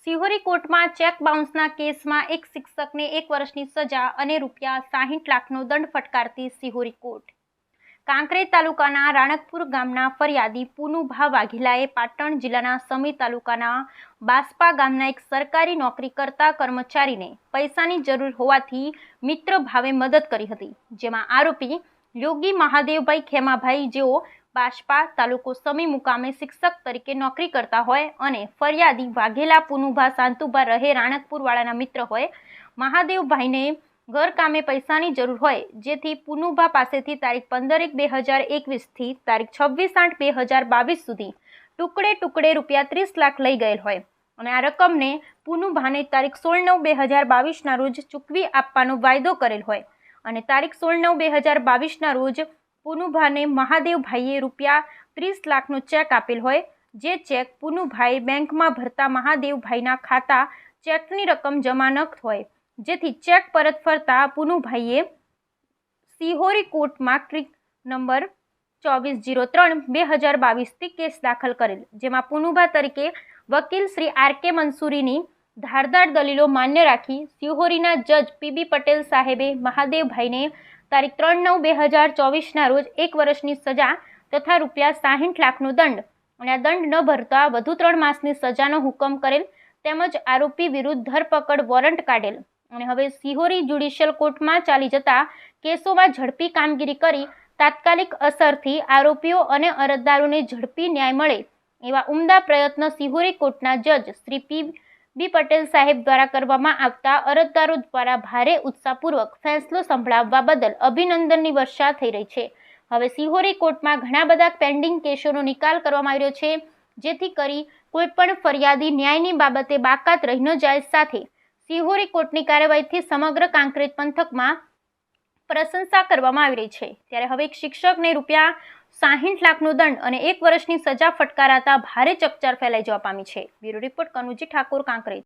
સિહોરી કોર્ટમાં ચેક બાઉન્સના કેસમાં એક શિક્ષકને 1 વર્ષની સજા અને ₹60 લાખનો દંડ ફટકારતી સિહોરી કોર્ટ। કાંકરેજ તાલુકાના રાણકપુર ગામના ફરિયાદી પુનુભા વાઘેલાએ પાટણ જિલ્લાના સમી તાલુકાના બાસ્પા ગામના એક સરકારી નોકરી કરતા કર્મચારીને પૈસાની જરૂર હોવાથી મિત્ર ભાવે મદદ કરી હતી, જેમાં આરોપી યોગી મહાદેવભાઈ ખેમાભાઈ, જેઓ બાસ્પા તાલુકો સમી મુકામે શિક્ષક તરીકે નોકરી કરતા હોય અને ફરિયાદી વાઘેલા પુનુભા શાંતુભા રહે રાણકપુર વાળાના મિત્ર હોય, મહાદેવભાઈને ઘરકામે પૈસાની જરૂર હોય, જેથી પુનુભા પાસેથી તારીખ 15/1/2021 થી તારીખ 26/8/2022 સુધી ટુકડે ટુકડે ₹30 લાખ લઈ ગયેલ હોય અને આ રકમને પુનુભાને તારીખ 16/9/2022 રોજ ચૂકવી આપવાનો વાયદો કરેલ હોય અને તારીખ 16/9/2022 રોજ પુનુભાને મહાદેવભાઈએ ₹30 લાખનો ચેક આપેલ હોય, જે ચેક પુનુભાઈ બેંકમાં ભરતા મહાદેવભાઈના ખાતા ચેકની રકમ જમા ન હોય, જેથી ચેક પરત ફરતા પુનુભાઈએ સિહોરી કોર્ટમાં ટ્રીક નંબર 2403/2022 થી કેસ દાખલ કરેલ, જેમાં પુનુભા તરીકે વકીલ શ્રી R.K. મંસૂરીની ધારદાર દલીલો માન્ય રાખી સિહોરીના જજ P.B. પટેલ સાહેબે મહાદેવભાઈને તારીખ 3/9/2024 રોજ 1 વર્ષની સજા તથા ₹60 લાખનો દંડ અને આ દંડ ન ભરતા વધુ 3 માસની સજાનો હુકમ કરેલ, તેમજ આરોપી વિરુદ્ધ ધરપકડ વોરંટ કાઢેલ અને હવે સિહોરી જ્યુડિશિયલ કોર્ટમાં ચાલી જતા કેસોમાં ઝડપી કામગીરી કરી તાત્કાલિક અસરથી આરોપીઓ અને અરજદારોને ઝડપી ન્યાય મળે એવા ઉમદા પ્રયત્ન સિહોરી કોર્ટના જજ શ્રી P.B. પટેલ સાહેબ દ્વારા કરવામાં આવતા અરજદારો દ્વારા ભારે ઉત્સાહપૂર્વક ફેંસલો સંભળાવવા બદલ અભિનંદનની વર્ષા થઈ રહી છે। હવે સિહોરી કોર્ટમાં ઘણા બધા પેન્ડિંગ કેસોનો નિકાલ કરવામાં આવ્યો છે, જેથી કરી કોઈપણ ફરિયાદી ન્યાયની બાબતે બાકાત રહી ન જાય। સાથે સિહોરી કોર્ટની કાર્યવાહીથી સમગ્ર કાંકરેજ પંથકમાં પ્રશંસા કરવામાં આવી રહી છે। ત્યારે હવે એક શિક્ષકને ₹60 લાખનો દંડ અને 1 વર્ષની સજા ફટકારાતા ભારે ચકચાર ફેલાઈ જવા પામી છે। Bureau report Kanuji Thakor, Kankrej.